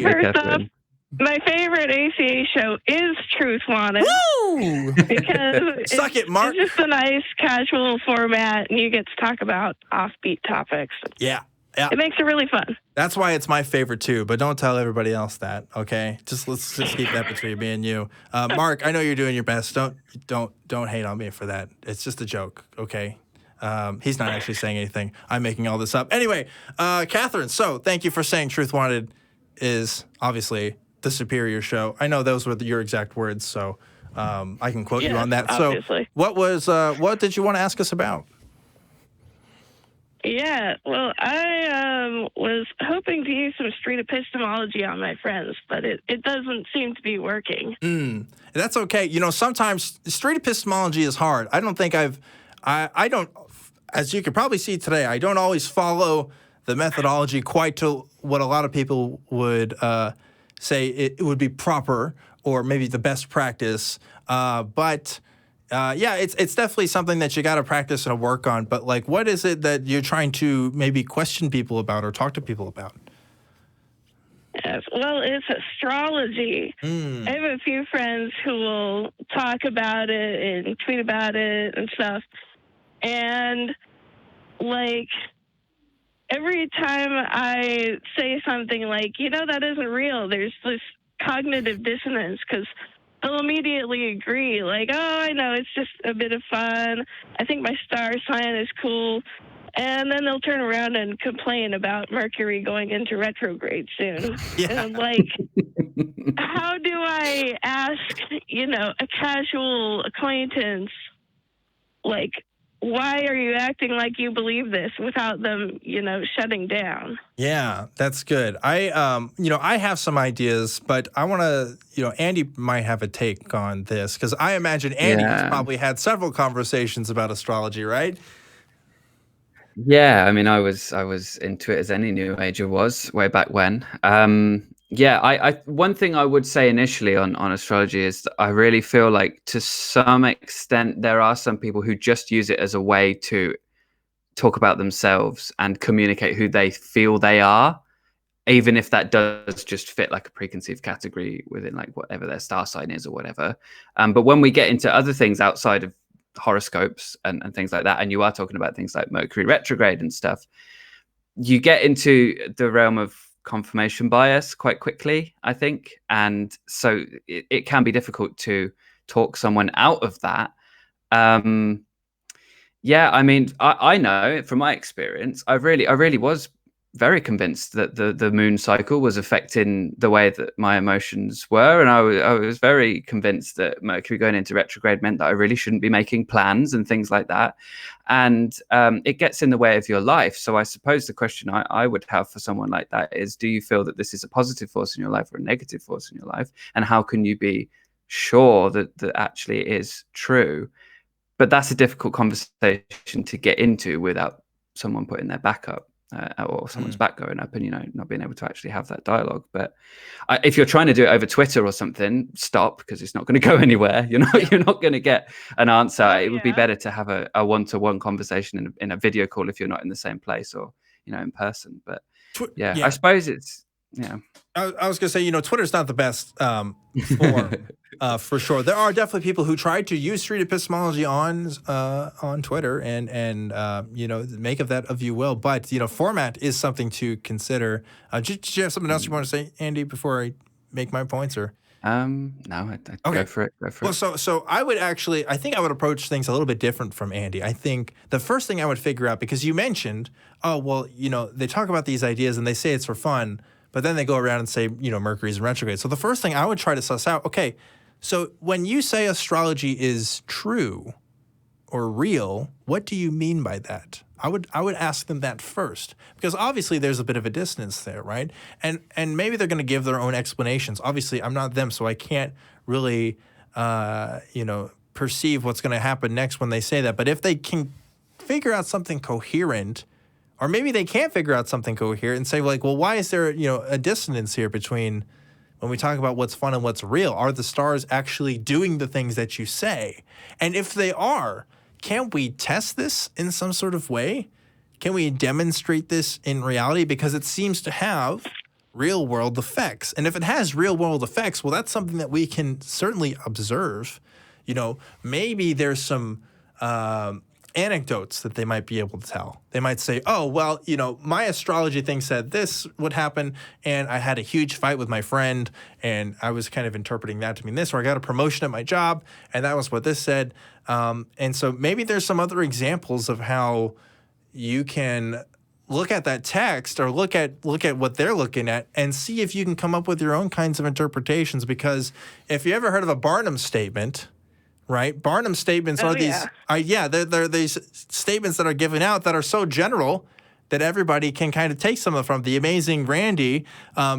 So Hey, first off, Katherine. my favorite ACA show is Truth Wanted. Woo! Because Suck it, Mark. It's just a nice casual format, and you get to talk about offbeat topics. Yeah. Yeah. It makes it really fun. That's why it's my favorite too, but don't tell everybody else that, okay? Let's just keep that between me and you. Mark, I know you're doing your best. Don't hate on me for that. It's just a joke, okay? He's not actually saying anything. I'm making all this up. Anyway, Katherine, so thank you for saying Truth Wanted is obviously the superior show. I know those were your exact words, so I can quote you on that. Obviously. So what did you want to ask us about? Yeah, well, I was hoping to use some street epistemology on my friends, but it doesn't seem to be working. That's okay. You know, sometimes street epistemology is hard. I don't think I don't, as you can probably see today, I don't always follow the methodology quite to what a lot of people would say it would be proper or maybe the best practice. But it's definitely something that you got to practice and work on. But like, what is it that you're trying to maybe question people about or talk to people about? Yes, well, it's astrology. I have a few friends who will talk about it and tweet about it and stuff. And like, every time I say something like, that isn't real, there's this cognitive dissonance because they'll immediately agree, like, oh, I know, it's just a bit of fun. I think my star sign is cool. And then they'll turn around and complain about Mercury going into retrograde soon. Yeah. And I'm like, how do I ask, a casual acquaintance, like, why are you acting like you believe this without them, shutting down? Yeah, that's good. I have some ideas, but I want to, Andey might have a take on this because I imagine Andey has probably had several conversations about astrology, right? Yeah, I mean, I was into it as any new ager was way back when. I one thing I would say initially on astrology is that I really feel like to some extent there are some people who just use it as a way to talk about themselves and communicate who they feel they are, even if that does just fit like a preconceived category within like whatever their star sign is or whatever. But when we get into other things outside of horoscopes and things like that, and you are talking about things like Mercury retrograde and stuff, you get into the realm of confirmation bias quite quickly, I think. And so it can be difficult to talk someone out of that. I mean, I know from my experience, I really was very convinced that the moon cycle was affecting the way that my emotions were. And I was very convinced that Mercury going into retrograde meant that I really shouldn't be making plans and things like that. And it gets in the way of your life. So I suppose the question I would have for someone like that is, do you feel that this is a positive force in your life or a negative force in your life? And how can you be sure that actually it is true? But that's a difficult conversation to get into without someone putting their back up. Or someone's back going up and, not being able to actually have that dialogue. But if you're trying to do it over Twitter or something, stop, because it's not going to go anywhere. You're not going to get an answer. It would be better to have a one-to-one conversation in a video call if you're not in the same place or, in person. But I suppose it's, I was going to say, Twitter's not the best for sure. There are definitely people who try to use street epistemology on Twitter and make of that of you will. But, format is something to consider. Did you have something else you want to say, Andey, before I make my points? Or no, okay. Go for it. Well, so I think I would approach things a little bit different from Andey. I think the first thing I would figure out, because you mentioned, they talk about these ideas and they say it's for fun, but then they go around and say, Mercury's in retrograde. So the first thing I would try to suss out, okay, so when you say astrology is true or real, what do you mean by that? I would ask them that first, because obviously there's a bit of a dissonance there, right? And maybe they're going to give their own explanations. Obviously, I'm not them, so I can't really, perceive what's going to happen next when they say that. But if they can figure out something coherent, or maybe they can't figure out something coherent and say, like, well, why is there, a dissonance here between when we talk about what's fun and what's real? Are the stars actually doing the things that you say? And if they are, can't we test this in some sort of way? Can we demonstrate this in reality? Because it seems to have real world effects. And if it has real world effects, well, that's something that we can certainly observe. You know, maybe there's some anecdotes that they might be able to tell. They might say, oh, well, you know, my astrology thing said this would happen, and I had a huge fight with my friend, and I was kind of interpreting that to mean this, or I got a promotion at my job, and that was what this said. And so maybe there's some other examples of how you can look at that text or look at what they're looking at and see if you can come up with your own kinds of interpretations. Because if you ever heard of a Barnum statement, right? Barnum statements are they're these statements that are given out that are so general that everybody can kind of take some of them from. The amazing Randy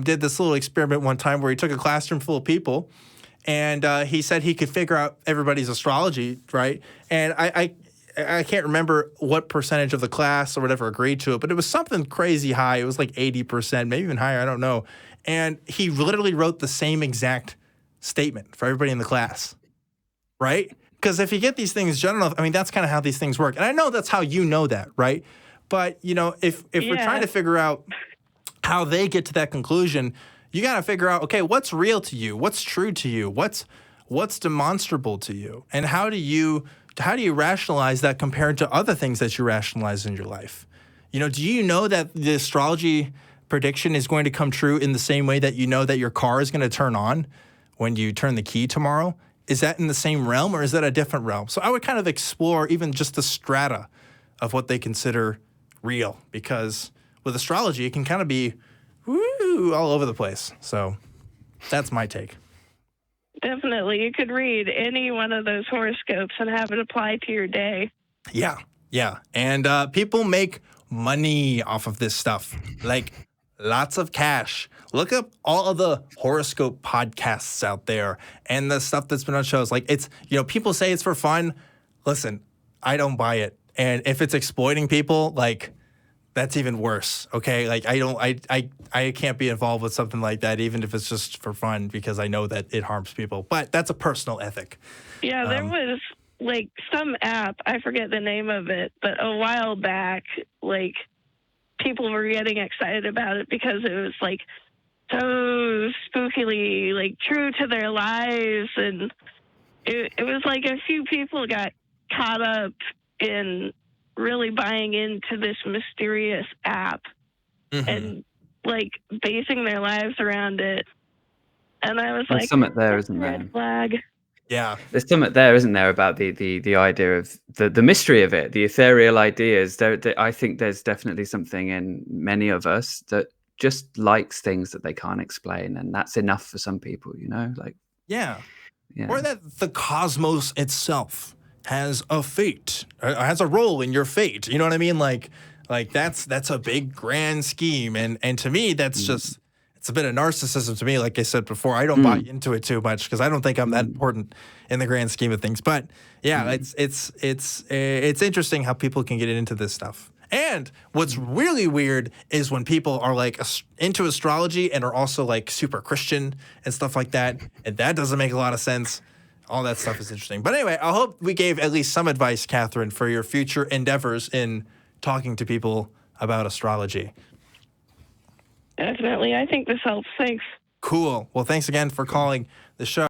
did this little experiment one time where he took a classroom full of people, and he said he could figure out everybody's astrology, right? And I can't remember what percentage of the class or whatever agreed to it, but it was something crazy high. It was like 80%, maybe even higher, I don't know. And he literally wrote the same exact statement for everybody in the class. Right? Because if you get these things general, I mean, that's kind of how these things work. And I know that's how you know that, right? But, you know, if we're trying to figure out how they get to that conclusion, you got to figure out, okay, what's real to you? What's true to you? What's demonstrable to you? And how do you rationalize that compared to other things that you rationalize in your life? You know, do you know that the astrology prediction is going to come true in the same way that you know that your car is going to turn on when you turn the key tomorrow? Is that in the same realm, or is that a different realm? So I would kind of explore even just the strata of what they consider real, because with astrology, it can kind of be all over the place. So that's my take. Definitely. You could read any one of those horoscopes and have it apply to your day. Yeah. And people make money off of this stuff, like lots of cash. Look up all of the horoscope podcasts out there and the stuff that's been on shows. Like, it's, you know, people say it's for fun. Listen, I don't buy it. And if it's exploiting people, like, that's even worse. Okay. Like, I can't be involved with something like that, even if it's just for fun, because I know that it harms people. But that's a personal ethic. Yeah, there was like some app, I forget the name of it, but a while back, like, people were getting excited about it because it was like so spookily, like, true to their lives. And it was like a few people got caught up in really buying into this mysterious app and like basing their lives around it. And I was There's like, something there, isn't there? red flag. Yeah. There's something there, isn't there, about the idea of the mystery of it, the ethereal ideas. I think there's definitely something in many of us that just likes things that they can't explain, and that's enough for some people, you know? Like, yeah. Or that the cosmos itself has a fate, has a role in your fate. You know what I mean? Like that's a big grand scheme, and to me, that's just, it's a bit of narcissism to me. Like I said before, I don't buy into it too much because I don't think I'm that important in the grand scheme of things. But yeah, it's interesting how people can get into this stuff. And what's really weird is when people are like into astrology and are also like super Christian and stuff like that. And that doesn't make a lot of sense. All that stuff is interesting. But anyway, I hope we gave at least some advice, Katherine, for your future endeavors in talking to people about astrology. Definitely. I think this helps. Thanks. Cool. Well, thanks again for calling the show.